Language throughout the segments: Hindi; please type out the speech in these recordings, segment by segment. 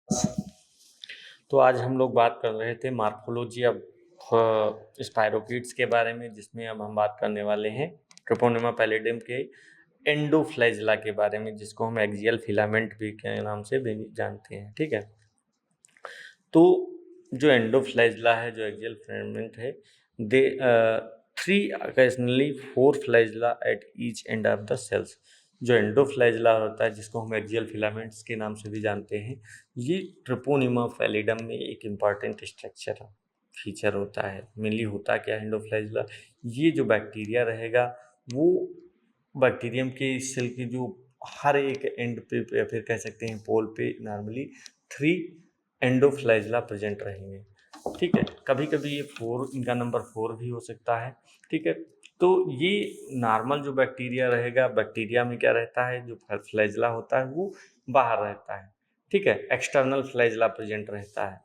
तो आज हम लोग बात कर रहे थे मार्फोलॉजी ऑफ स्पायरोकीट्स के बारे में, जिसमें अब हम बात करने वाले हैं ट्रोपोनिमा पैलिडियम के एंडोफ्लैजिला के बारे में, जिसको हम एक्सियल फिलामेंट भी के नाम से भी जानते हैं। ठीक है, तो जो एंडोफ्लैजिला है, जो एक्सियल फिलामेंट है, they 3 occasionally 4 flagella at each end of the cells. जो एंडोफ्लैजिला होता है, जिसको हम एक्सियल फिलामेंट्स के नाम से भी जानते हैं, ये ट्रोपोनिमा पैलिडम में एक इम्पॉर्टेंट स्ट्रक्चर फीचर होता है। मेनली होता क्या है एंडोफ्लैजिला, ये जो बैक्टीरिया रहेगा वो बैक्टीरियम के सेल की जो हर एक एंड पे या फिर कह सकते हैं पोल पे नॉर्मली 3 एंडोफ्लैजिला प्रेजेंट रहेंगे। ठीक है, कभी कभी ये 4, इनका नंबर 4 भी हो सकता है। ठीक है, तो ये नॉर्मल जो बैक्टीरिया रहेगा, बैक्टीरिया में क्या रहता है, जो फ्लैजिला होता है वो बाहर रहता है। ठीक है, एक्सटर्नल फ्लैजिला प्रेजेंट रहता है।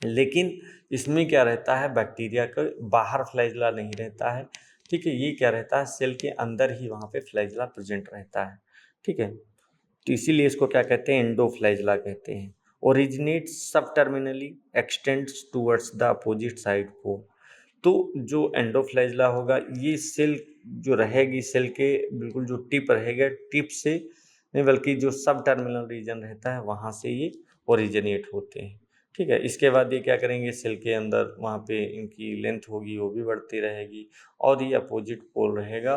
लेकिन इसमें क्या रहता है, बैक्टीरिया का बाहर फ्लैजिला नहीं रहता है। ठीक है, ये क्या रहता है, सेल के अंदर ही वहाँ पे फ्लैजिला प्रेजेंट रहता है। ठीक है, तो इसीलिए इसको क्या कहते हैं, एंडोफ्लैजिला कहते हैं। ओरिजिनेट सब terminally x tends towards the opposite side को। तो जो एंडोफ्लैजिला होगा, ये सेल जो रहेगी, सेल के बिल्कुल जो टिप रहेगा, टिप से नहीं बल्कि जो सब टर्मिनल रीजन रहता है वहाँ से ये ओरिजिनेट होते हैं। ठीक है, इसके बाद ये क्या करेंगे, सेल के अंदर वहाँ पे इनकी लेंथ होगी वो भी बढ़ती रहेगी, और ये अपोजिट पोल रहेगा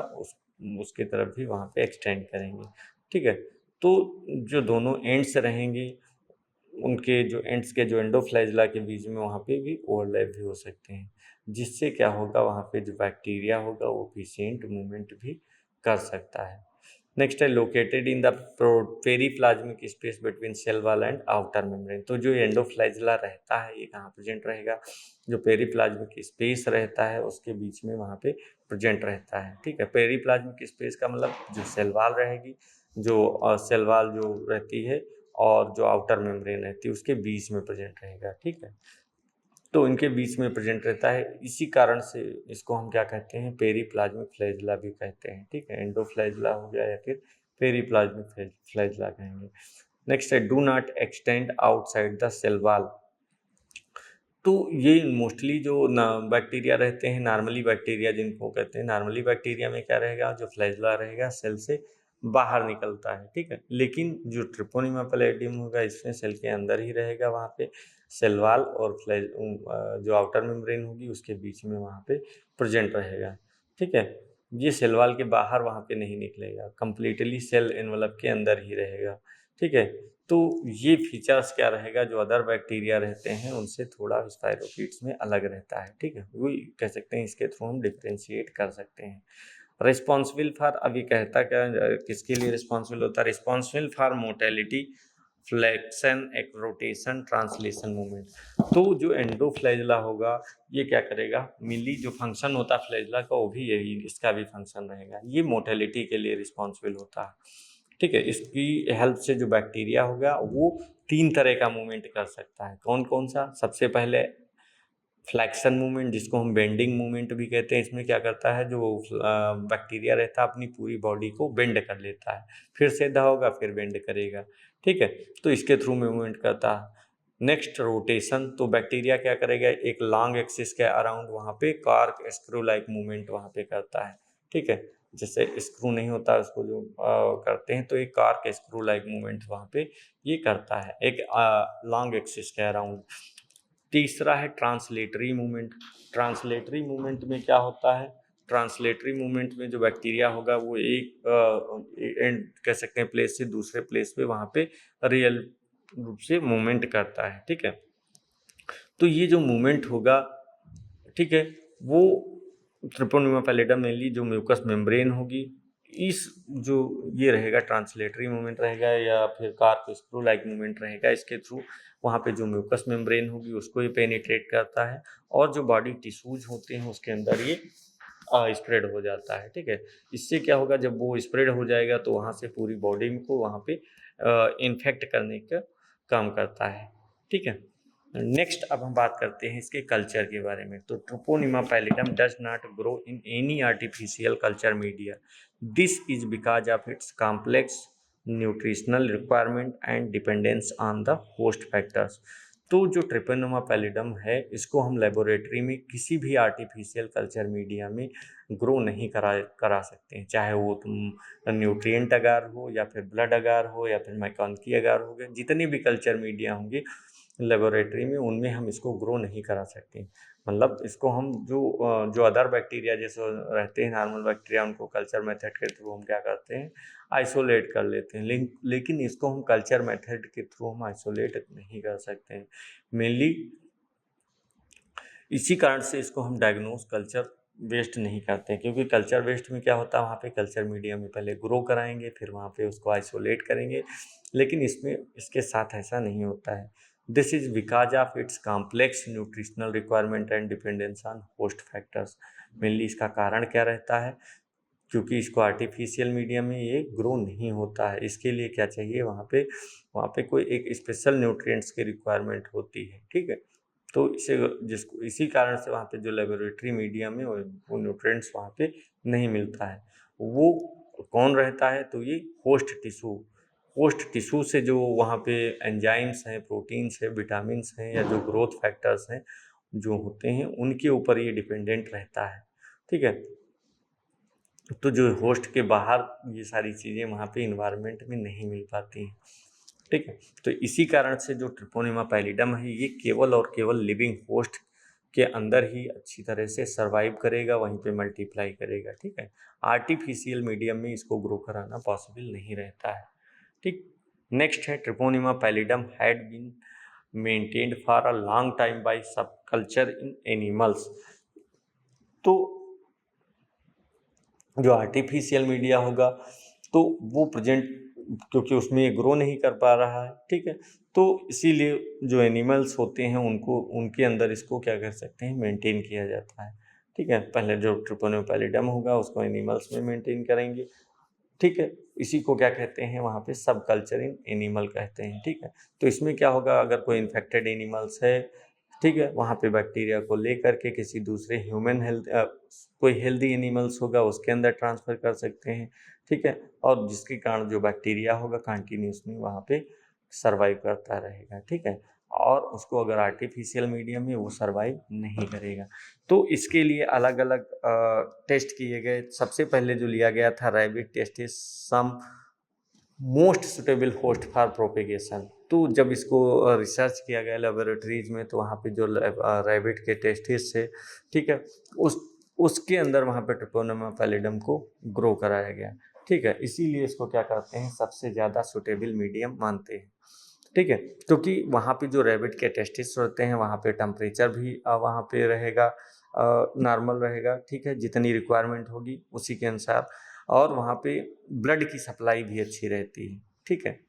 उसके तरफ भी वहाँ पे एक्सटेंड करेंगे। ठीक है, तो जो दोनों एंड्स रहेंगे, उनके जो एंड्स के जो एंडोफ्लैजिला के बीच में वहाँ पे भी ओवरलैप भी हो सकते हैं, जिससे क्या होगा, वहाँ पे जो बैक्टीरिया होगा वो एफिशिएंट मूवमेंट भी कर सकता है। नेक्स्ट है located in the periplasmic space between cell wall and outer membrane. तो जो एंडोफ्लैजिला रहता है ये कहाँ प्रेजेंट रहेगा, जो पेरीप्लाज्मिक स्पेस रहता है उसके बीच में वहाँ पे प्रेजेंट रहता है। ठीक है, पेरीप्लाज्मिक स्पेस का मतलब जो सेल वॉल रहेगी, जो सेल वॉल जो रहती है और जो आउटर मेम्ब्रेन रहती है उसके बीच में प्रेजेंट रहेगा। ठीक है, तो इनके बीच में प्रेजेंट रहता है, इसी कारण से इसको हम क्या कहते हैं, पेरीप्लाज्मिक फ्लैजिला भी कहते हैं। ठीक है, एंडोफ्लैजिला हो गया या फिर पेरीप्लाज्मिक फ्लैजिला कहेंगे। नेक्स्ट है do not extend outside the cell wall. तो ये मोस्टली जो बैक्टीरिया रहते हैं, नॉर्मली बैक्टीरिया जिनको कहते हैं, नॉर्मली बैक्टीरिया में क्या रहेगा, जो फ्लैजिला रहेगा सेल से बाहर निकलता है। ठीक है, लेकिन जो ट्रिपोनिमा पैलिडियम होगा इसमें सेल के अंदर ही रहेगा, वहाँ पे सेल वॉल और जो आउटर मेम्ब्रेन होगी उसके बीच में वहाँ पे प्रेजेंट रहेगा। ठीक है, ये सेल वॉल के बाहर वहाँ पे नहीं निकलेगा, कंप्लीटली सेल एनवलप के अंदर ही रहेगा। ठीक है, तो ये फीचर्स क्या रहेगा, जो अदर बैक्टीरिया रहते हैं उनसे थोड़ा स्पायरोकीट्स में अलग रहता है। ठीक है, वही कह सकते हैं, इसके थ्रू हम डिफ्रेंशिएट कर सकते हैं। रिस्पॉन्सिबल फॉर, अभी कहता क्या, किसके लिए रिस्पॉन्सिबल होता है, responsible for mortality, flexion, rotation, translation movement. तो जो एंडोफ्लैजिला होगा ये क्या करेगा, मेनली जो फंक्शन होता है फ्लैजिला का वो भी यही, इसका भी फंक्शन रहेगा, ये मोटेलिटी के लिए रिस्पॉन्सिबल होता है। ठीक है, इसकी हेल्प से जो बैक्टीरिया होगा वो 3 तरह का मूवमेंट कर सकता है। कौन कौन सा, सबसे पहले फ्लैक्शन मूवमेंट, जिसको हम बेंडिंग मूवमेंट भी कहते हैं। इसमें क्या करता है, जो बैक्टीरिया रहता है अपनी पूरी बॉडी को बेंड कर लेता है, फिर सीधा होगा फिर बेंड करेगा। ठीक है, तो इसके थ्रू मूवमेंट करता है। नेक्स्ट रोटेशन, तो बैक्टीरिया क्या करेगा, एक लॉन्ग एक्सिस के अराउंड वहाँ पे कार्क स्क्रू लाइक मूवमेंट वहाँ पे करता है। ठीक है, जैसे स्क्रू नहीं होता उसको जो करते हैं, तो एक कार्क स्क्रू लाइक मूवमेंट वहाँ पे ये करता है, एक लॉन्ग एक्सिस के अराउंड। तीसरा है ट्रांसलेटरी मूवमेंट। ट्रांसलेटरी मूवमेंट में क्या होता है, ट्रांसलेटरी मूवमेंट में जो बैक्टीरिया होगा वो एक एंड कह सकते हैं प्लेस से दूसरे प्लेस पे वहाँ पे रियल रूप से मूवमेंट करता है। ठीक है, तो ये जो मूवमेंट होगा, ठीक है, वो ट्रिपोनिमा पैलिडम मेनली जो म्यूकस मेम्ब्रेन होगी, इस जो ये रहेगा ट्रांसलेटरी मूवमेंट रहेगा या फिर कार्प स्क्रू लाइक मूवमेंट रहेगा, इसके थ्रू वहाँ पे जो म्यूकस मेम्ब्रेन होगी उसको ये पेनिट्रेट करता है, और जो बॉडी टिश्यूज होते हैं उसके अंदर ये स्प्रेड हो जाता है। ठीक है, इससे क्या होगा, जब वो स्प्रेड हो जाएगा तो वहाँ से पूरी बॉडी को वहाँ पे इन्फेक्ट करने का काम करता है। ठीक है, नेक्स्ट अब हम बात करते हैं इसके कल्चर के बारे में। तो Treponema pallidum does not grow in any artificial culture media, this is because of its complex nutritional requirement and dependence on the host factors. तो जो ट्रिपोनेमा पैलिडम है, इसको हम लेबोरेटरी में किसी भी आर्टिफिशियल कल्चर मीडिया में ग्रो नहीं करा सकते हैं, चाहे वो तुम न्यूट्रिएंट अगार हो या फिर ब्लड अगार हो या फिर मैकानकी अगार हो गए, जितने भी कल्चर मीडिया होंगे लेबोरेटरी में, उनमें हम इसको ग्रो नहीं करा सकते। मतलब इसको हम जो अदर बैक्टीरिया जैसे रहते हैं, नॉर्मल बैक्टीरिया, उनको कल्चर मेथड के थ्रू हम क्या करते हैं, आइसोलेट कर लेते हैं। लेकिन इसको हम कल्चर मेथड के थ्रू हम आइसोलेट नहीं कर सकते हैं। मेनली इसी कारण से इसको हम डायग्नोज कल्चर वेस्ट नहीं करते हैं, क्योंकि कल्चर वेस्ट में क्या होता है, वहाँ पे कल्चर मीडिया में पहले ग्रो कराएंगे, फिर वहाँ पे उसको आइसोलेट करेंगे। लेकिन इसमें इसके साथ ऐसा नहीं होता है। This is because of its complex nutritional requirement and dependence on host factors. Mainly इसका कारण क्या रहता है, क्योंकि इसको आर्टिफिशियल मीडिया में ये ग्रो नहीं होता है। इसके लिए क्या चाहिए, वहाँ पे कोई एक स्पेशल न्यूट्रिएंट्स की रिक्वायरमेंट होती है, ठीक है। तो इसी कारण से वहाँ पे जो लेबोरेटरी मीडिया में वो न्यूट्रिएंट्स वहाँ पे नहीं मिलता है। वो कौन रहता है, तो ये होस्ट टिश्यू से जो वहाँ पे एंजाइम्स हैं, प्रोटीन्स हैं, विटामिन्स हैं, या जो ग्रोथ फैक्टर्स हैं जो होते हैं, उनके ऊपर ये डिपेंडेंट रहता है, ठीक है। तो जो होस्ट के बाहर ये सारी चीज़ें वहाँ पे इन्वायरमेंट में नहीं मिल पाती हैं, ठीक है। तो इसी कारण से जो ट्रिपोनेमा पैलिडम है, ये केवल और केवल लिविंग होस्ट के अंदर ही अच्छी तरह से सरवाइव करेगा, वहीं पे मल्टीप्लाई करेगा, ठीक है। आर्टिफिशियल मीडियम में इसको ग्रो कराना पॉसिबल नहीं रहता है, ठीक। नेक्स्ट है, Treponema pallidum had been maintained for a long time by subculture in animals. तो जो आर्टिफिशियल मीडिया होगा, तो वो प्रेजेंट, क्योंकि उसमें ये ग्रो नहीं कर पा रहा है, ठीक है। तो इसीलिए जो एनिमल्स होते हैं, उनको उनके अंदर इसको क्या कर सकते हैं, मेंटेन किया जाता है, ठीक है। पहले जो ट्रिपोनेमा पैलिडम होगा उसको एनिमल्स में मेंटेन करेंगे, ठीक है। इसी को क्या कहते हैं, वहाँ पे सब कल्चर इन एनिमल कहते हैं, ठीक है। तो इसमें क्या होगा, अगर कोई इन्फेक्टेड एनिमल्स है, ठीक है, वहाँ पे बैक्टीरिया को लेकर के किसी दूसरे कोई हेल्दी एनिमल्स होगा उसके अंदर ट्रांसफ़र कर सकते हैं, ठीक है। और जिसके कारण जो बैक्टीरिया होगा कंटिन्यूसली वहाँ पे सर्वाइव करता रहेगा, ठीक है। और उसको अगर आर्टिफिशियल मीडियम में वो सर्वाइव नहीं करेगा। तो इसके लिए अलग अलग टेस्ट किए गए। सबसे पहले जो लिया गया था rabbit test is some most suitable host for propagation. तो जब इसको रिसर्च किया गया लेबोरेटरीज में, तो वहाँ पे जो रैबिट के टेस्टिस से, ठीक है, उसके अंदर वहाँ पे ट्रिपोनेमा पैलिडम को ग्रो कराया गया, ठीक है। इसीलिए इसको क्या करते हैं, सबसे ज़्यादा सुटेबल मीडियम मानते हैं, ठीक है। क्योंकि वहाँ पे जो रैबिट के टेस्टिस होते हैं, वहाँ पे टेम्परेचर भी वहाँ पे रहेगा, नॉर्मल रहेगा, ठीक है, जितनी रिक्वायरमेंट होगी उसी के अनुसार। और वहाँ पे ब्लड की सप्लाई भी अच्छी रहती है, ठीक है।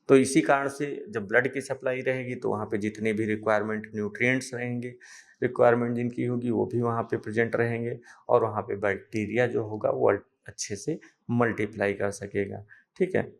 तो इसी कारण से जब ब्लड की सप्लाई रहेगी, तो वहाँ पे जितने भी रिक्वायरमेंट न्यूट्रिएंट्स रहेंगे, रिक्वायरमेंट जिनकी होगी वो भी वहाँ पे प्रेजेंट रहेंगे, और वहाँ पे बैक्टीरिया जो होगा वो अच्छे से मल्टीप्लाई कर सकेगा, ठीक है।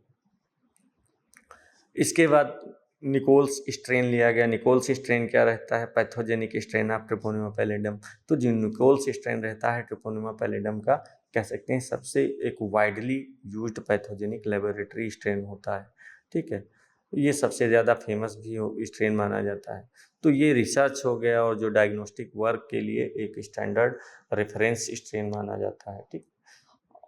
इसके बाद निकोल्स स्ट्रेन लिया गया। निकोल्स स्ट्रेन क्या रहता है, pathogenic strain of Treponema pallidum. तो जो निकोल्स स्ट्रेन रहता है ट्रिपोनेमा पैलिडम का, कह सकते हैं सबसे एक widely used pathogenic laboratory strain होता है, ठीक है। ये सबसे ज़्यादा फेमस भी स्ट्रेन माना जाता है। तो ये रिसर्च हो गया, और जो डायग्नोस्टिक वर्क के लिए एक स्टैंडर्ड रेफरेंस स्ट्रेन माना जाता है, ठीक।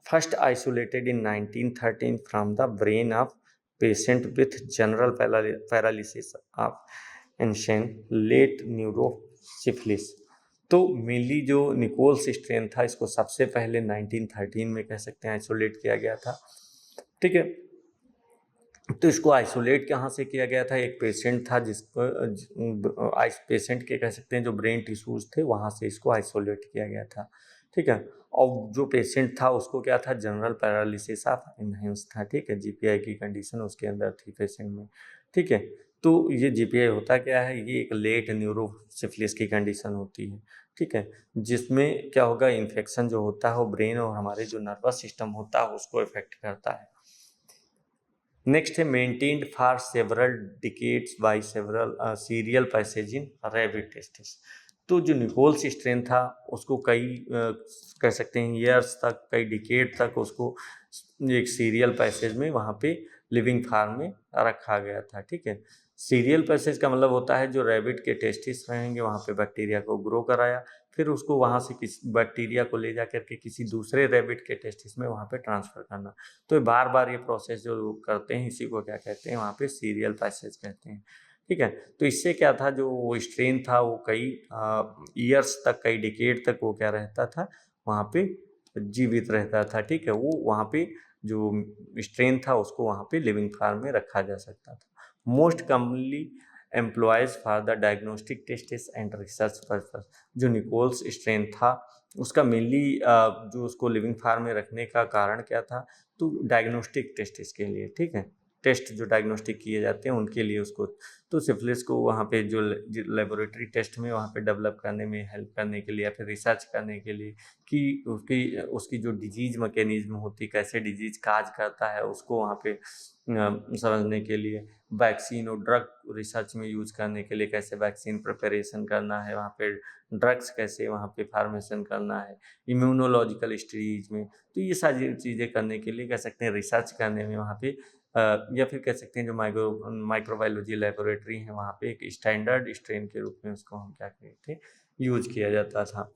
First isolated in 1913 from the brain of patient with general paralysis of insane late neurosyphilis. तो मेनली जो निकोल्स स्ट्रेन था, इसको सबसे पहले 1913 में कह सकते हैं आइसोलेट किया गया था, ठीक है। तो इसको आइसोलेट कहाँ से किया गया था, एक पेशेंट था जिसको पेशेंट के कह सकते हैं जो ब्रेन टिश्यूज थे, वहाँ से इसको आइसोलेट किया गया था, ठीक है। और जो पेशेंट था उसको क्या था, जनरल पैरालिसिस ऑफ एनहेंस था, ठीक है। जीपीआई की कंडीशन उसके अंदर थी पेशेंट में, ठीक है। तो ये जीपीआई होता क्या है, ये एक लेट न्यूरोसिफिलिस की कंडीशन होती है, ठीक है, जिसमें क्या होगा, इन्फेक्शन जो होता है वो ब्रेन और हमारे जो नर्वस सिस्टम होता है उसको इफेक्ट करता है। नेक्स्ट है, maintained for several decades by several serial passage in rabbit testis. तो जो निकोल्स स्ट्रेन था उसको कई कह सकते हैं ईयर्स तक, कई डिकेड तक उसको एक सीरियल पैसेज में वहाँ पे लिविंग फार्म में रखा गया था। ठीक है, सीरियल पैसेज का मतलब होता है जो रैबिट के टेस्टिस रहेंगे वहाँ पे बैक्टीरिया को ग्रो कराया, फिर उसको वहाँ से किसी बैक्टीरिया को ले जा करके किसी दूसरे रैबिट के टेस्टिस में वहाँ पे ट्रांसफ़र करना। तो बार बार ये प्रोसेस जो लोग करते हैं इसी को क्या कहते हैं, वहाँ पे सीरियल पैसेज कहते हैं। ठीक है, तो इससे क्या था, जो वो स्ट्रेन था वो कई ईयर्स तक, कई डिकेड तक वो क्या रहता था, वहाँ पे जीवित रहता था। ठीक है, वो वहाँ पे जो स्ट्रेन था उसको वहाँ पे लिविंग फार्म में रखा जा सकता था। Most commonly employees for the diagnostic testis and research purpose. जो निकोल्स स्ट्रेन था उसका मेनली जो उसको लिविंग फार्म में रखने का कारण क्या था, तो डायग्नोस्टिक टेस्टिस के लिए। ठीक है, टेस्ट जो डायग्नोस्टिक किए जाते हैं उनके लिए उसको, तो सिफिलिस को वहाँ पे जो लेबोरेटरी टेस्ट में वहाँ पे डेवलप करने में हेल्प करने के लिए या फिर रिसर्च करने के लिए कि उसकी जो डिजीज मैकेनिज्म होती, कैसे डिजीज काज करता है, उसको वहाँ पे समझने के लिए, वैक्सीन और ड्रग रिसर्च में यूज करने के लिए, कैसे वैक्सीन प्रिपरेशन करना है, वहाँ पे ड्रग्स कैसे वहाँ पे फार्मेशन करना है, इम्यूनोलॉजिकल स्टडीज में, तो ये सारी चीज़ें करने के लिए कह सकते हैं, रिसर्च करने में वहाँ पे या फिर कह सकते हैं जो माइक्रोबायोलॉजी लेबोरेटरी है वहाँ पे एक स्टैंडर्ड स्ट्रेन के रूप में उसको हम क्या कहते थे, यूज किया जाता था।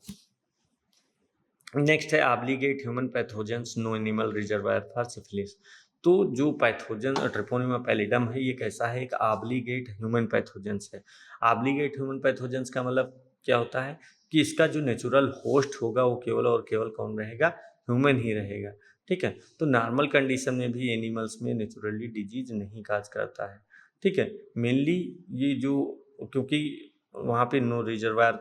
नेक्स्ट है obligate human pathogens no animal reservoir for syphilis. तो जो पैथोजन ट्रिपोनिमा पैलिडम है ये कैसा है, एक ऑब्लिगेट ह्यूमन पैथोजेंस है। ऑब्लिगेट ह्यूमन पैथोजेंस का मतलब क्या होता है कि इसका जो नेचुरल होस्ट होगा वो केवल और केवल कौन रहेगा, ह्यूमन ही रहेगा। ठीक है, तो नॉर्मल कंडीशन में भी एनिमल्स में नेचुरली डिजीज नहीं काज करता है। ठीक है, मेनली ये जो, क्योंकि वहाँ पे नो रिजर्वायर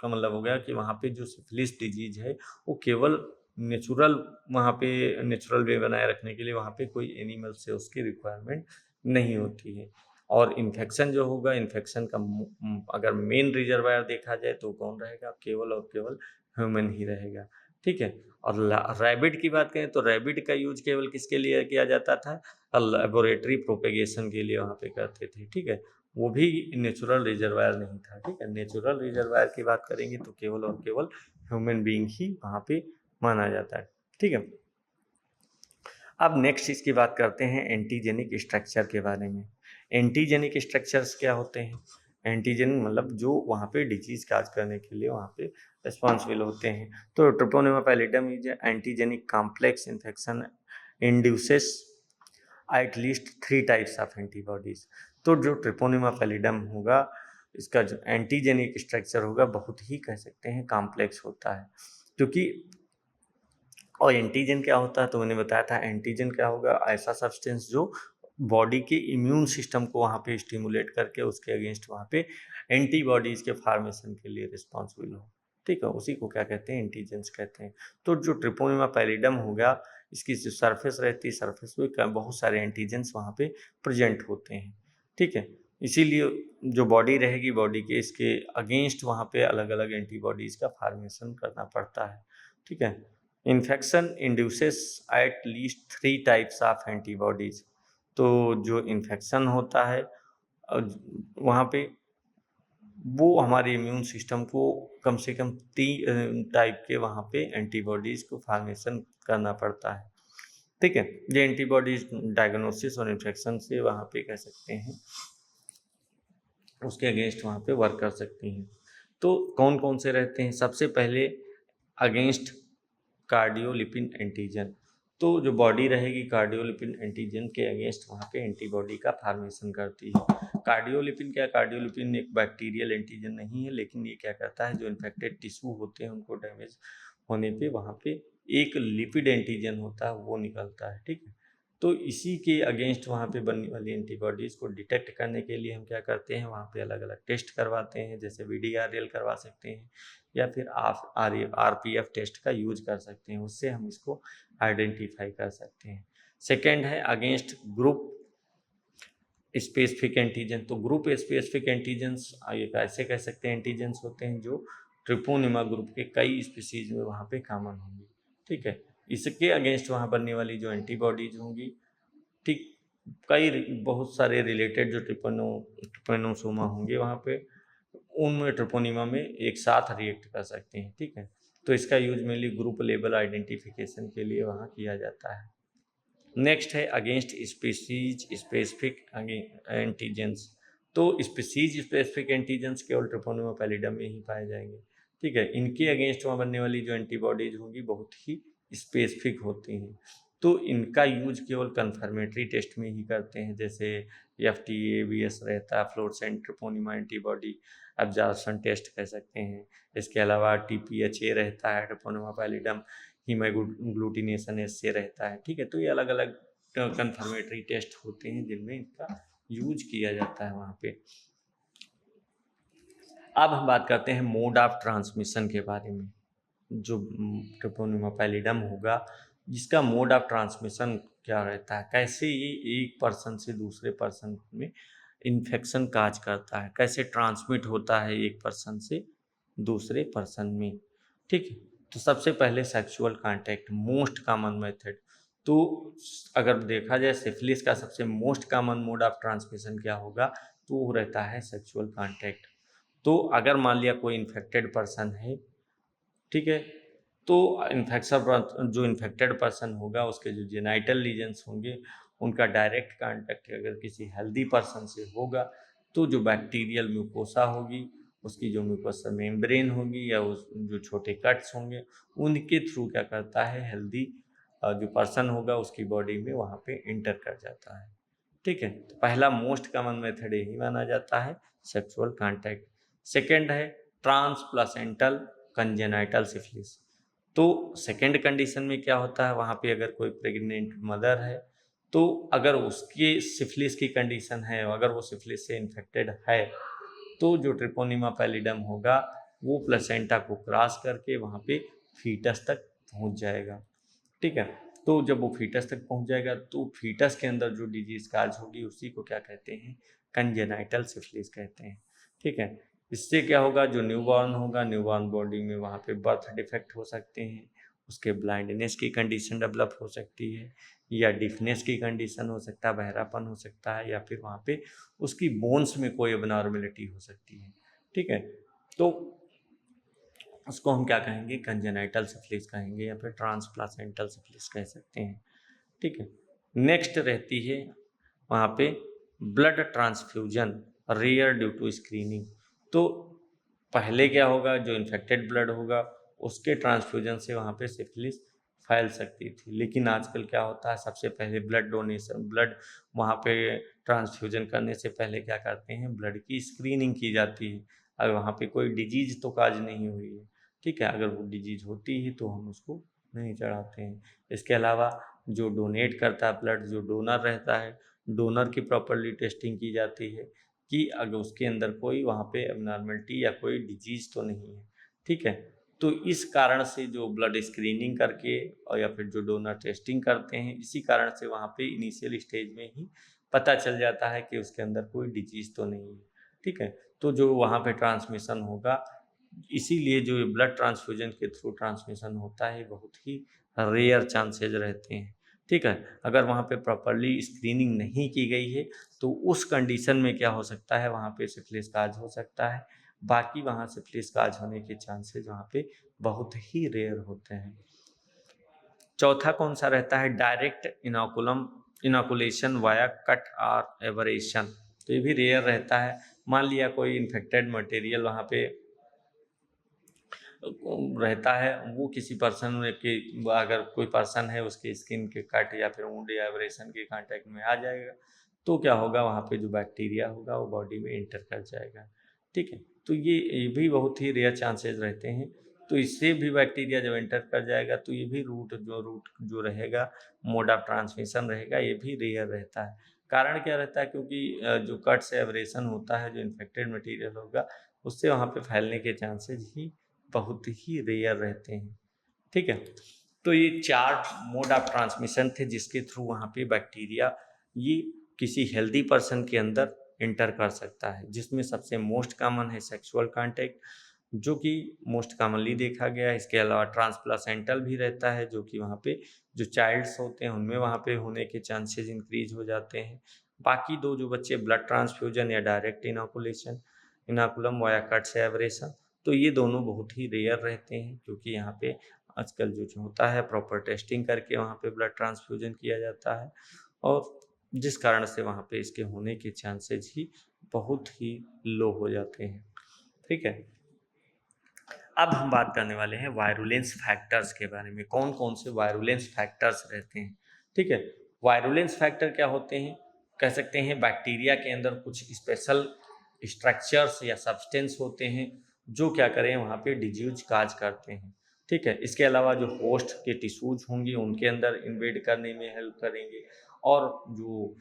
का मतलब हो गया कि वहाँ पे जो सिफिलिस डिजीज है वो केवल नेचुरल, वहाँ पे नेचुरल वे बनाए रखने के लिए वहाँ पे कोई एनिमल से उसकी रिक्वायरमेंट नहीं होती है। और इन्फेक्शन जो होगा, इन्फेक्शन का अगर मेन रिजर्वायर देखा जाए तो कौन रहेगा, केवल और केवल ह्यूमन ही रहेगा। ठीक है, और रैबिट की बात करें तो रैबिट का यूज केवल किसके लिए किया जाता था, लेबोरेटरी प्रोपेगेशन के लिए वहाँ पे करते थे। ठीक है, वो भी नेचुरल रिजर्वायर नहीं था। ठीक है, नेचुरल रिजर्वायर की बात करेंगे तो केवल और केवल ह्यूमन बीइंग ही वहाँ पे माना जाता है। ठीक है, अब नेक्स्ट इसकी बात करते हैं एंटीजेनिक स्ट्रक्चर के बारे में। एंटीजेनिक स्ट्रक्चर्स क्या होते हैं, एंटीजन मतलब जो वहाँ पे डिजीज काज करने के लिए वहाँ पे रिस्पॉन्सिबल होते हैं। तो Treponema pallidum is antigenic complex infection induces at least 3 types of antibodies. तो जो ट्रिपोनिमा पैलिडम होगा इसका जो एंटीजेनिक स्ट्रक्चर होगा बहुत ही कह सकते हैं कॉम्प्लेक्स होता है, क्योंकि और एंटीजन क्या होता है तो मैंने बताया था, एंटीजन क्या होगा, ऐसा सब्सटेंस जो बॉडी के इम्यून सिस्टम को वहाँ पे स्टिमुलेट करके उसके अगेंस्ट वहाँ पे एंटीबॉडीज के फॉर्मेशन के लिए रिस्पॉन्सिबल हो। ठीक है, उसी को क्या कहते हैं, एंटीजेंस कहते हैं। तो जो ट्रिपोनिमा पैलिडम होगा इसकी जो सरफेस रहती है, सरफेस पे बहुत सारे एंटीजेंस वहाँ पे प्रेजेंट होते हैं। ठीक है, इसीलिए जो बॉडी रहेगी, बॉडी के इसके अगेंस्ट वहाँ पे अलग अलग एंटीबॉडीज का फॉर्मेशन करना पड़ता है। ठीक है, infection induces at least 3 types of antibodies. तो जो इन्फेक्शन होता है वहाँ पे वो हमारे इम्यून सिस्टम को कम से कम 3 टाइप के वहाँ पे एंटीबॉडीज को फॉर्मेशन करना पड़ता है। ठीक है, ये एंटीबॉडीज डायग्नोसिस और इन्फेक्शन से वहाँ पे कह सकते हैं उसके अगेंस्ट वहाँ पे वर्क कर सकती हैं। तो कौन कौन से रहते हैं, सबसे पहले अगेंस्ट कार्डियोलिपिन एंटीजन। तो जो बॉडी रहेगी कार्डियोलिपिन एंटीजन के अगेंस्ट वहाँ पे एंटीबॉडी का फॉर्मेशन करती है। कार्डियोलिपिन क्या, कार्डियोलिपिन एक बैक्टीरियल एंटीजन नहीं है, लेकिन ये क्या करता है, जो इन्फेक्टेड टिश्यू होते हैं उनको डैमेज होने पे वहाँ पे एक लिपिड एंटीजन होता है वो निकलता है। ठीक है, तो इसी के अगेंस्ट वहाँ पे बनने वाली एंटीबॉडीज़ को डिटेक्ट करने के लिए हम क्या करते हैं, वहाँ पे अलग अलग टेस्ट करवाते हैं, जैसे VDRL करवा सकते हैं या फिर आप RPF टेस्ट का यूज कर सकते हैं, उससे हम इसको आइडेंटिफाई कर सकते हैं। सेकेंड है अगेंस्ट ग्रुप स्पेसिफिक एंटीजन। तो ग्रुप स्पेसिफिक एंटीजेंस ये ऐसे कह सकते हैं एंटीजेंस होते हैं जो ट्रिपोनिमा ग्रुप के कई स्पीसीज में वहाँ पे कॉमन होंगी। ठीक है, इसके अगेंस्ट वहाँ बनने वाली जो एंटीबॉडीज होंगी, ठीक, कई बहुत सारे रिलेटेड जो ट्रिपोनोसोमा होंगे वहाँ पे, उनमें ट्रिपोनिमा में एक साथ रिएक्ट कर सकते हैं। ठीक है, तो इसका use mainly group level identification के लिए वहाँ किया जाता है। नेक्स्ट है अगेंस्ट स्पीसीज स्पेसिफिक एंटीजेंस। तो स्पीसीज स्पेसिफिक एंटीजेंस केवल ट्रिपोनिमा पैलिडम में ही पाए जाएंगे, ठीक है। इनके अगेंस्ट वहाँ बनने वाली जो एंटीबॉडीज होंगी बहुत ही स्पेसिफिक होती हैं, तो इनका यूज केवल कन्फर्मेटरी टेस्ट में ही करते हैं, जैसे FT-ABS रहता है, fluorescent Treponema antibody absorption test कह सकते हैं। इसके अलावा TPHA रहता है, ट्रिपोनिमा पैलिडम हीमोग्लूटिनेशन एस्से रहता है, ठीक है। तो ये अलग अलग कन्फर्मेटरी टेस्ट होते हैं जिनमें इनका यूज किया जाता है वहाँ पे। अब हम बात करते हैं मोड ऑफ ट्रांसमिशन के बारे में। जो ट्रिपोनिमा पैलिडम होगा जिसका मोड ऑफ ट्रांसमिशन क्या रहता है, कैसे ये एक पर्सन से दूसरे पर्सन में इन्फेक्शन काज करता है, कैसे ट्रांसमिट होता है एक पर्सन से दूसरे पर्सन में, ठीक है। तो सबसे पहले sexual contact most common method. तो अगर देखा जाए सिफिलिस का सबसे most common mode of transmission क्या होगा, तो वो रहता है सेक्सुअल कांटेक्ट। तो अगर मान लिया कोई इन्फेक्टेड पर्सन है, ठीक है, तो इन्फेक्शन जो इन्फेक्टेड पर्सन होगा उसके जो जेनाइटल लीजन्स होंगे उनका डायरेक्ट कांटेक्ट अगर किसी हेल्दी पर्सन से होगा तो जो बैक्टीरियल म्यूकोसा होगी, उसकी जो म्यूकोसा मेम्ब्रेन होगी या उस जो छोटे कट्स होंगे उनके थ्रू क्या करता है हेल्दी जो पर्सन होगा उसकी बॉडी में वहाँ पे इंटर कर जाता है, ठीक है। तो पहला मोस्ट कॉमन मेथड यही माना जाता है सेक्सुअल कांटेक्ट। सेकेंड है ट्रांसप्लासेंटल कंजेनाइटल सिफिलिस। तो सेकेंड कंडीशन में क्या होता है, वहाँ पे अगर कोई प्रेग्नेंट मदर है तो अगर उसकी सिफिलिस की कंडीशन है, अगर वो सिफिलिस से इन्फेक्टेड है तो जो ट्रिपोनिमा पैलिडम होगा वो प्लेसेंटा को क्रॉस करके वहाँ पे फीटस तक पहुँच जाएगा, ठीक है। तो जब वो फीटस तक पहुँच जाएगा तो फीटस के अंदर जो डिजीज काज होगी उसी को क्या कहते हैं, कंजेनाइटल सिफिलिस कहते हैं, ठीक है। इससे क्या होगा, जो न्यूबॉर्न होगा न्यूबॉर्न बॉडी में वहाँ पे बर्थ डिफेक्ट हो सकते हैं, उसके ब्लाइंडनेस की कंडीशन डेवलप हो सकती है या डिफनेस की कंडीशन हो सकता है, बहरापन हो सकता है, या फिर वहाँ पे उसकी बोन्स में कोई अबनॉर्मेलिटी हो सकती है, ठीक है। तो उसको हम क्या कहेंगे, कंजेनाइटल सिफिलिस कहेंगे या फिर ट्रांसप्लासेंटल सिफिलिस कह सकते हैं, ठीक है। नेक्स्ट रहती है वहाँ पे blood transfusion rare due to screening. तो पहले क्या होगा, जो इन्फेक्टेड ब्लड होगा उसके ट्रांसफ्यूजन से वहाँ पे सिफिलिस फैल सकती थी, लेकिन आजकल क्या होता है, सबसे पहले ब्लड डोनेशन ब्लड वहाँ पे ट्रांसफ्यूजन करने से पहले क्या करते हैं, ब्लड की स्क्रीनिंग की जाती है। अगर वहाँ पे कोई डिजीज तो काज नहीं हुई है, ठीक है, अगर वो डिजीज होती है तो हम उसको नहीं चढ़ाते हैं। इसके अलावा जो डोनेट करता है ब्लड, जो डोनर रहता है, डोनर की प्रॉपरली टेस्टिंग की जाती है कि अगर उसके अंदर कोई वहाँ पे एबनॉर्मलिटी या कोई डिजीज तो नहीं है, ठीक है। तो इस कारण से जो ब्लड स्क्रीनिंग करके और या फिर जो डोनर टेस्टिंग करते हैं, इसी कारण से वहाँ पे इनिशियल स्टेज में ही पता चल जाता है कि उसके अंदर कोई डिजीज तो नहीं है, ठीक है। तो जो वहाँ पे ट्रांसमिशन होगा, इसीलिए जो ब्लड ट्रांसफ्यूजन के थ्रू ट्रांसमिशन होता है बहुत ही रेयर चांसेज रहते हैं, ठीक है। अगर वहाँ पे प्रॉपरली स्क्रीनिंग नहीं की गई है तो उस कंडीशन में क्या हो सकता है, वहाँ पे सिफिलिस काज हो सकता है, बाकी वहाँ सिफिलिस काज होने के चांसेज वहाँ पे बहुत ही रेयर होते हैं। चौथा कौन सा रहता है, डायरेक्ट इनोकुलेशन वाया कट और एबरेशन। तो ये भी रेयर रहता है। मान लिया कोई इन्फेक्टेड मटेरियल वहाँ पे रहता है, वो किसी पर्सन के अगर कोई पर्सन है उसके स्किन के कट या फिर वुंड या एब्रेशन के कांटेक्ट में आ जाएगा तो क्या होगा, वहाँ पे जो बैक्टीरिया होगा वो बॉडी में इंटर कर जाएगा, ठीक है। तो ये भी बहुत ही रेयर चांसेस रहते हैं। तो इससे भी बैक्टीरिया जब एंटर कर जाएगा तो ये भी रूट जो रहेगा, मोड ऑफ ट्रांसमिशन रहेगा, ये भी रेयर रहता है। कारण क्या रहता है, क्योंकि जो कट से एब्रेशन होता है, जो इन्फेक्टेड मटेरियल होगा उससे वहाँ पे फैलने के चांसेस ही बहुत ही रेयर रहते हैं, ठीक है। तो ये 4 मोड ऑफ ट्रांसमिशन थे जिसके थ्रू वहाँ पे बैक्टीरिया ये किसी हेल्दी पर्सन के अंदर इंटर कर सकता है, जिसमें सबसे मोस्ट कॉमन है सेक्सुअल कांटेक्ट, जो कि मोस्ट कॉमनली देखा गया है। इसके अलावा ट्रांसप्लासेंटल भी रहता है, जो कि वहाँ पे जो चाइल्ड्स होते हैं उनमें वहाँ पे होने के चांसेस इंक्रीज हो जाते हैं। बाकी दो जो बच्चे ब्लड ट्रांसफ्यूजन या direct inoculation inoculum via cut से एब्रेशन, तो ये दोनों बहुत ही रेयर रहते हैं, क्योंकि यहाँ पे आजकल जो होता है प्रॉपर टेस्टिंग करके वहाँ पे ब्लड ट्रांसफ्यूजन किया जाता है, और जिस कारण से वहाँ पे इसके होने के चांसेज ही बहुत ही लो हो जाते हैं। ठीक है, अब हम बात करने वाले हैं वायरुलेंस फैक्टर्स के बारे में, कौन कौन से वायरुलेंस फैक्टर्स रहते हैं। ठीक है, वायरुलेंस फैक्टर क्या होते हैं, कह सकते हैं बैक्टीरिया के अंदर कुछ स्पेशल स्ट्रक्चर्स या सब्सटेंस होते हैं जो क्या करें वहाँ पे डिजीज काज करते हैं। ठीक है, इसके अलावा जो होस्ट के टिश्यूज होंगे उनके अंदर इन्वेड करने में हेल्प करेंगे, और जो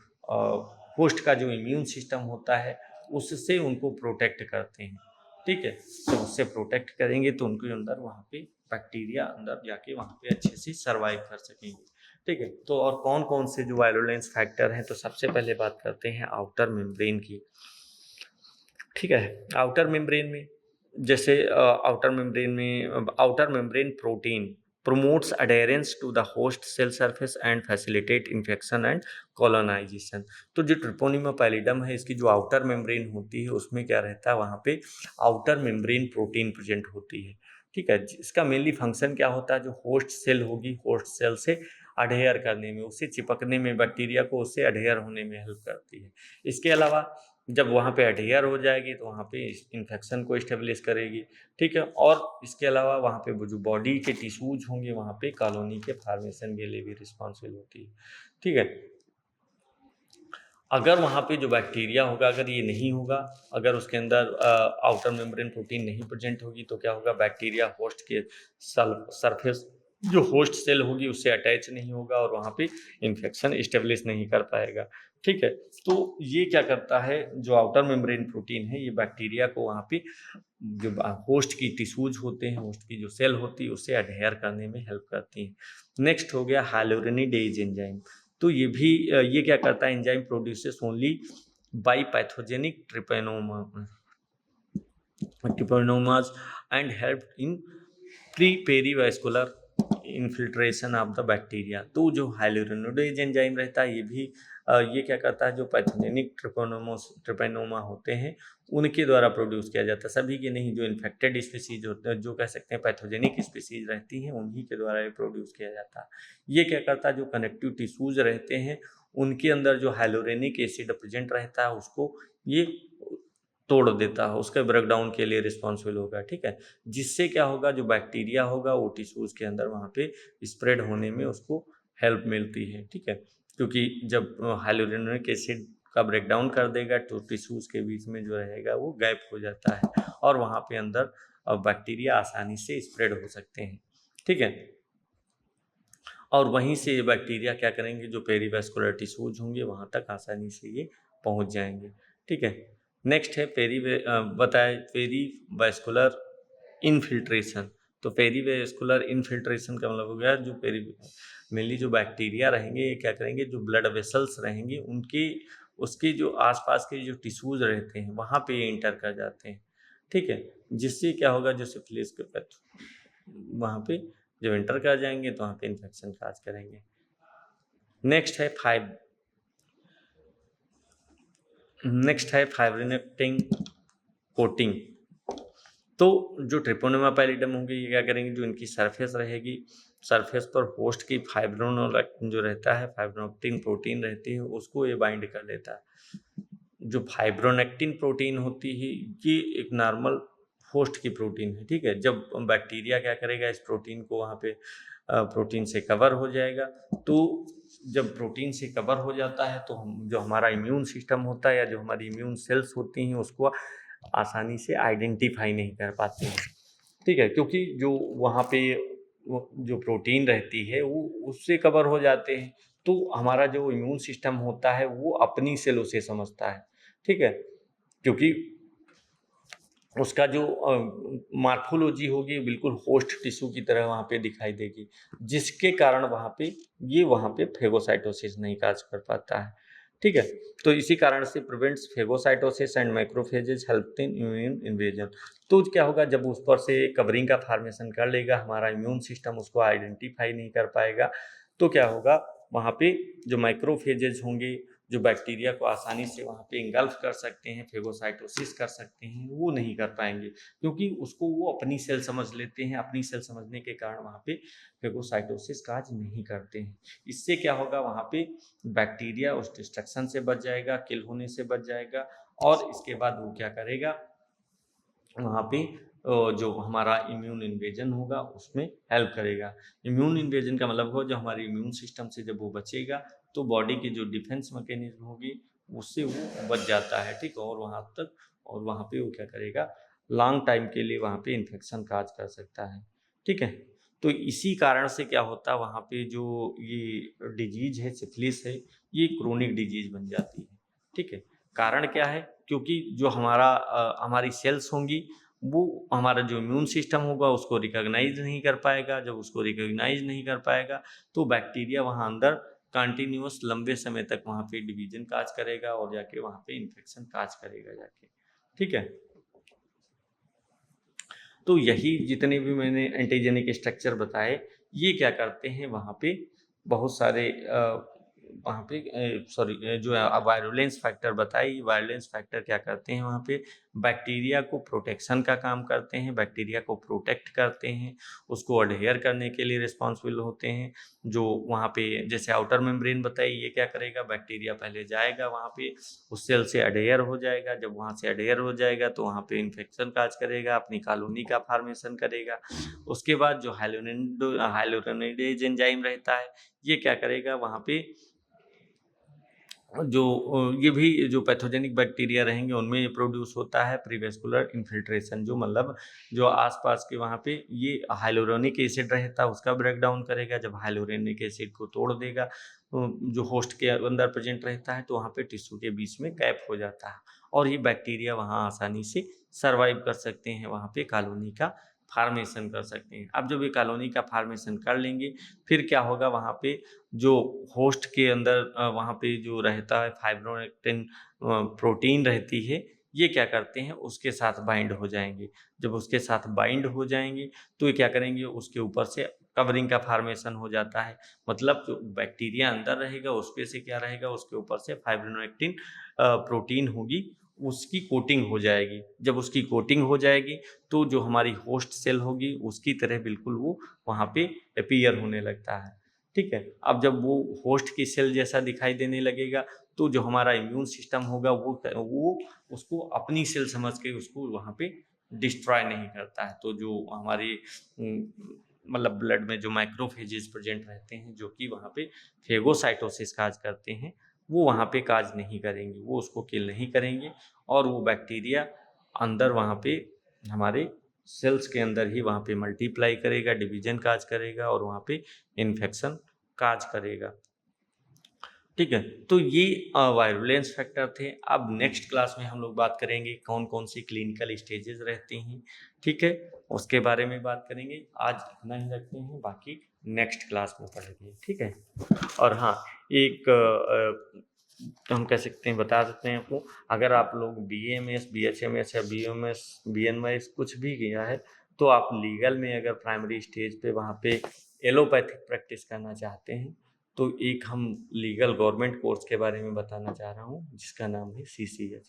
होस्ट का जो इम्यून सिस्टम होता है उससे उनको प्रोटेक्ट करते हैं। ठीक है, तो उससे प्रोटेक्ट करेंगे तो उनके अंदर वहाँ पे बैक्टीरिया अंदर जाके वहाँ पे अच्छे से सर्वाइव कर सकेंगे। ठीक है, तो और कौन कौन से जो वायरुलेंस फैक्टर हैं, तो सबसे पहले बात करते हैं आउटर मेम्ब्रेन की। ठीक है, आउटर मेम्ब्रेन में जैसे outer membrane protein promotes adherence to the host cell surface and facilitate infection and colonization। तो जो ट्रिपोनिमा पैलिडम है इसकी जो आउटर मेम्ब्रेन होती है उसमें क्या रहता है, वहाँ पे आउटर मेम्ब्रेन प्रोटीन प्रेजेंट होती है। ठीक है, इसका मेनली फंक्शन क्या होता है, जो होस्ट सेल होगी होस्ट सेल से अडेयर करने में, उससे चिपकने में, बैक्टीरिया को उससे अडेयर होने में हेल्प करती है। इसके अलावा जब वहाँ पे अडेयर हो जाएगी तो वहाँ पे इन्फेक्शन को इस्टेब्लिश करेगी। ठीक है, और इसके अलावा वहाँ पे वो जो बॉडी के टिश्यूज होंगे वहाँ पे कॉलोनी के फॉर्मेशन के लिए भी रिस्पॉन्सिबल होती है। ठीक है, अगर वहाँ पे जो बैक्टीरिया होगा, अगर ये नहीं होगा, अगर उसके अंदर आउटर मेम्ब्रेन प्रोटीन नहीं प्रेजेंट होगी तो क्या होगा, बैक्टीरिया होस्ट के सरफेस जो होस्ट सेल होगी उससे अटैच नहीं होगा और वहाँ पे इन्फेक्शन इस्टेब्लिश नहीं कर पाएगा। ठीक है, तो ये क्या करता है, जो आउटर मेम्ब्रेन प्रोटीन है ये बैक्टीरिया को वहाँ पे जो होस्ट की टिश्यूज होते हैं, होस्ट की जो सेल होती है उससे अडहेयर करने में हेल्प करती है। नेक्स्ट हो गया हाइलोरेनिडेज एंजाइम। तो ये भी ये क्या करता है, enzyme produces only by pathogenic treponemas and help in pre perivascular infiltration of the bacteria. तो जो हाइलोरेनिडेज एंजाइम रहता है ये भी ये क्या करता है, जो पैथोजेनिक ट्रिपेनोमा होते हैं उनके द्वारा प्रोड्यूस किया जाता है, सभी के नहीं, जो इन्फेक्टेड स्पीसीज होते हैं, जो कह सकते हैं पैथोजेनिक स्पीसीज रहती हैं उन्हीं के द्वारा ये प्रोड्यूस किया जाता है। ये क्या करता है, जो कनेक्टिव टिश्यूज रहते हैं उनके अंदर जो हाइलोरेनिक एसिड प्रेजेंट रहता है उसको ये तोड़ देता है, उसके ब्रेकडाउन के लिए रिस्पॉन्सिबल होगा। ठीक है, जिससे क्या होगा, जो बैक्टीरिया होगा वो टिश्यूज के अंदर वहाँ पे स्प्रेड होने में उसको हेल्प मिलती है। ठीक है, क्योंकि जब हाइलोरेनिक एसिड का ब्रेकडाउन कर देगा तो टिश्यूज के बीच में जो रहेगा वो गैप हो जाता है और वहाँ पे अंदर बैक्टीरिया आसानी से स्प्रेड हो सकते हैं। ठीक है, और वहीं से ये बैक्टीरिया क्या करेंगे, जो पेरीवास्कुलर टिश्यूज होंगे वहाँ तक आसानी से ये पहुँच जाएंगे। ठीक है, नेक्स्ट है पेरीवास्कुलर इनफिल्ट्रेशन। तो पेरीवास्कुलर इनफिल्ट्रेशन का मतलब हो गया, जो मेनली जो बैक्टीरिया रहेंगे ये क्या करेंगे, जो ब्लड वेसल्स रहेंगे उनकी उसके जो आसपास के जो टिश्यूज रहते हैं वहाँ पे ये इंटर कर जाते हैं। ठीक है, जिससे क्या होगा, जो सिफिलिस के वहाँ पे जब इंटर कर जाएंगे तो वहाँ पे इन्फेक्शन काज करेंगे। नेक्स्ट है फाइब्रोनेक्टिन कोटिंग। तो जो ट्रिपोनेमा पैलिडम होंगे ये क्या करेंगे, जो इनकी सरफेस रहेगी, सरफेस पर होस्ट की फाइब्रोनेक्टिन जो रहता है, फाइब्रोनेक्टिन प्रोटीन रहती है उसको ये बाइंड कर लेता है। जो फाइब्रोनेक्टिन प्रोटीन होती है ये एक नॉर्मल होस्ट की प्रोटीन है। ठीक है, जब बैक्टीरिया क्या करेगा, इस प्रोटीन को वहाँ पे प्रोटीन से कवर हो जाएगा। तो जब प्रोटीन से कवर हो जाता है तो हम जो हमारा इम्यून सिस्टम होता है या जो हमारी इम्यून सेल्स होती हैं उसको आसानी से आइडेंटिफाई नहीं कर पाते हैं। ठीक है, क्योंकि जो वहाँ पे जो प्रोटीन रहती है वो उससे कवर हो जाते हैं, तो हमारा जो इम्यून सिस्टम होता है वो अपनी सेल उसे समझता है। ठीक है, क्योंकि उसका जो मार्फोलॉजी होगी बिल्कुल होस्ट टिश्यू की तरह वहाँ पे दिखाई देगी, जिसके कारण वहाँ पे फेगोसाइटोसिस नहीं काज कर पाता है। ठीक है, तो इसी कारण से prevents phagocytosis and macrophages help in immune invasion. तो क्या होगा, जब उस पर से कवरिंग का फॉर्मेशन कर लेगा, हमारा इम्यून सिस्टम उसको आइडेंटिफाई नहीं कर पाएगा, तो क्या होगा, वहाँ पे जो माइक्रोफेजेस होंगे जो बैक्टीरिया को आसानी से वहाँ पे इंगल्फ कर सकते हैं, फेगोसाइटोसिस कर सकते हैं, वो नहीं कर पाएंगे, क्योंकि उसको वो अपनी सेल समझ लेते हैं। अपनी सेल समझने के कारण वहाँ पे फेगोसाइटोसिस काज नहीं करते हैं। इससे क्या होगा, वहाँ पे बैक्टीरिया उस डिस्ट्रक्शन से बच जाएगा, किल होने से बच जाएगा, और इसके बाद वो क्या करेगा, वहाँ पे जो हमारा इम्यून इन्वेजन होगा उसमें हेल्प करेगा। इम्यून इन्वेजन का मतलब हो, जो हमारे इम्यून सिस्टम से जब वो बचेगा तो बॉडी की जो डिफेंस मैकेनिज्म होगी उससे वो बच जाता है, ठीक है। और वहाँ तक, और वहाँ पे वो क्या करेगा, लॉन्ग टाइम के लिए वहाँ पे इन्फेक्शन काज कर सकता है, ठीक है। तो इसी कारण से क्या होता है, वहाँ पे जो ये डिजीज है, सिफिलिस है, ये क्रोनिक डिजीज बन जाती है, ठीक है। कारण क्या है, क्योंकि जो हमारी सेल्स होंगी, वो हमारा जो इम्यून सिस्टम होगा उसको रिकॉग्नाइज नहीं कर पाएगा। जब उसको रिकॉग्नाइज नहीं कर पाएगा तो बैक्टीरिया वहाँ अंदर कंटिन्यूअस लंबे समय तक वहाँ पे डिवीजन काज करेगा, और जाके वहाँ पे इन्फेक्शन काज करेगा जाके, ठीक है। तो यही जितने भी मैंने एंटीजेनिक स्ट्रक्चर बताए, ये क्या करते हैं, वहाँ पे बहुत सारे वहाँ पे सॉरी जो वायरुलेंस फैक्टर बताई, वायरुलेंस फैक्टर क्या करते हैं, वहाँ पे बैक्टीरिया को प्रोटेक्शन का काम करते हैं, बैक्टीरिया को प्रोटेक्ट करते हैं, उसको अडहेयर करने के लिए रिस्पॉन्सिबल होते हैं। जो वहाँ पे जैसे आउटर मेम्ब्रेन बताई, ये क्या करेगा, बैक्टीरिया पहले जाएगा वहाँ पे, उस सेल से अडहेयर हो जाएगा। जब वहाँ से अडहेयर हो जाएगा तो वहाँ पे इन्फेक्शन काज करेगा, अपनी कॉलोनी का फॉर्मेशन करेगा। उसके बाद जो हाइलोरेनिडेज एंजाइम रहता है, ये क्या करेगा, वहाँ पे जो ये भी जो पैथोजेनिक बैक्टीरिया रहेंगे उनमें ये प्रोड्यूस होता है प्रीवेस्कुलर इन्फिल्ट्रेशन, जो मतलब जो आसपास के वहाँ पे ये हाइलोरोनिक एसिड रहता है उसका ब्रेक डाउन करेगा। जब हाइलोरोनिक एसिड को तोड़ देगा जो होस्ट के अंदर प्रेजेंट रहता है, तो वहाँ पे टिश्यू के बीच में गैप हो जाता है, और ये बैक्टीरिया वहाँ आसानी से सर्वाइव कर सकते हैं, वहाँ पे कॉलोनी का फार्मेशन कर सकते हैं। अब जब ये कॉलोनी का फार्मेशन कर लेंगे, फिर क्या होगा, वहाँ पे जो होस्ट के अंदर वहाँ पे जो रहता है फाइब्रोनेक्टिन प्रोटीन रहती है, ये क्या करते हैं, उसके साथ बाइंड हो जाएंगे। जब उसके साथ बाइंड हो जाएंगे तो ये क्या करेंगे, उसके ऊपर से कवरिंग का फार्मेशन हो जाता है। मतलब जो बैक्टीरिया अंदर रहेगा उसके से क्या रहेगा, उसके ऊपर से फाइब्रोनेक्टिन प्रोटीन होगी, उसकी कोटिंग हो जाएगी। जब उसकी कोटिंग हो जाएगी तो जो हमारी होस्ट सेल होगी उसकी तरह बिल्कुल वो वहाँ पे अपीयर होने लगता है, ठीक है। अब जब वो होस्ट की सेल जैसा दिखाई देने लगेगा तो जो हमारा इम्यून सिस्टम होगा वो उसको अपनी सेल समझ के उसको वहाँ पे डिस्ट्रॉय नहीं करता है। तो जो हमारी मतलब ब्लड में जो माइक्रोफेजेस प्रेजेंट रहते हैं, जो कि वहाँ पे फेगोसाइटोसिस काज करते हैं, वो वहाँ पे काज नहीं करेंगे, वो उसको किल नहीं करेंगे, और वो बैक्टीरिया अंदर वहाँ पे हमारे सेल्स के अंदर ही वहाँ पे मल्टीप्लाई करेगा, डिवीजन काज करेगा, और वहाँ पे इन्फेक्शन काज करेगा, ठीक है। तो ये वायरुलेंस फैक्टर थे। अब नेक्स्ट क्लास में हम लोग बात करेंगे कौन कौन सी क्लिनिकल स्टेजेस रहते हैं, ठीक है, उसके बारे में बात करेंगे। आज इतना ही रखते हैं, बाकी नेक्स्ट क्लास में पढ़ेंगे, ठीक है। और हाँ, एक हम कह सकते हैं, बता सकते हैं आपको, अगर आप लोग BAMS BHMS या BMS BNMS कुछ भी किया है, तो आप लीगल में अगर प्राइमरी स्टेज पे वहाँ पे एलोपैथिक प्रैक्टिस करना चाहते हैं, तो एक हम लीगल गवर्नमेंट कोर्स के बारे में बताना चाह रहा हूँ, जिसका नाम है CCH,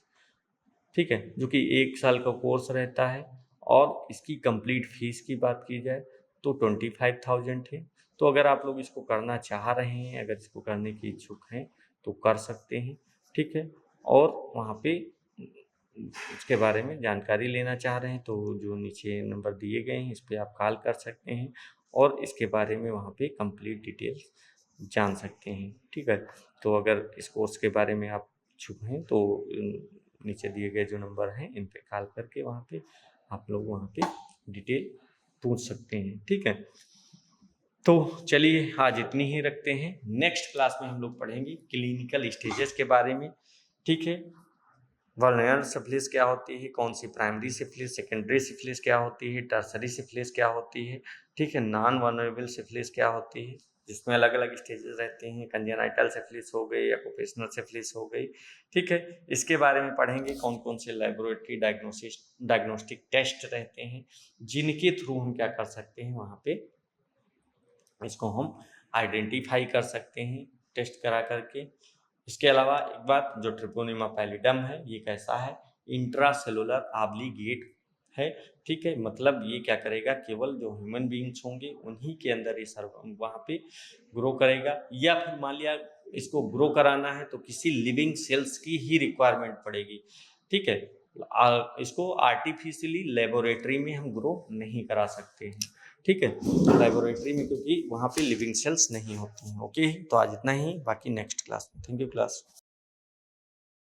ठीक है, जो कि 1 साल का कोर्स रहता है। और इसकी कंप्लीट फीस की बात की जाए तो 25,000 है। तो अगर आप लोग इसको करना चाह रहे हैं, अगर इसको करने की इच्छुक हैं, तो कर सकते हैं, ठीक है। और वहाँ पे इसके बारे में जानकारी लेना चाह रहे हैं तो जो नीचे नंबर दिए गए हैं इस पर आप कॉल कर सकते हैं, और इसके बारे में वहाँ पे कंप्लीट डिटेल्स जान सकते हैं, ठीक है। तो अगर इस कोर्स के बारे में आप इच्छुक हैं तो नीचे दिए गए जो नंबर हैं इन पे कॉल करके वहाँ पे आप लोग वहाँ पे डिटेल पूछ सकते हैं, ठीक है। तो चलिए आज इतनी ही रखते हैं। नेक्स्ट क्लास में हम लोग पढ़ेंगे क्लिनिकल स्टेजेस के बारे में, ठीक है। वल्नरेबल सिफिलिस क्या होती है, कौन सी प्राइमरी सिफिलिस, सेकेंडरी सिफिलिस क्या होती है, टर्सरी सिफिलिस क्या होती है, ठीक है। नॉन वल्नरेबल सिफिलिस क्या होती है, जिसमें अलग अलग स्टेजेस रहते हैं, कंजेनाइटल सिफिलिस हो गई, ऑक्यूपेशनल सिफिलिस हो गई, ठीक है। इसके बारे में पढ़ेंगे कौन कौन से लेबोरेटरी डायग्नोस्टिक टेस्ट रहते हैं, जिनके थ्रू हम क्या कर सकते हैं, वहाँ पे इसको हम आइडेंटिफाई कर सकते हैं टेस्ट करा करके। इसके अलावा एक बात, जो ट्रिपोनिमा पैलिडम है ये कैसा है, इंट्रासेलुलर ऑब्लिगेट है, ठीक है। मतलब ये क्या करेगा, केवल जो ह्यूमन बीइंग्स होंगे उन्हीं के अंदर ये वहाँ पे ग्रो करेगा, या फिर मान लिया इसको ग्रो कराना है तो किसी लिविंग सेल्स की ही रिक्वायरमेंट पड़ेगी, ठीक है। इसको आर्टिफिशियली लेबोरेटरी में हम ग्रो नहीं करा सकते हैं, ठीक है, लेबोरेटरी में, क्योंकि वहाँ पे लिविंग सेल्स नहीं होती हैं। ओके, तो आज इतना ही, बाकी नेक्स्ट क्लास में। Thank you class.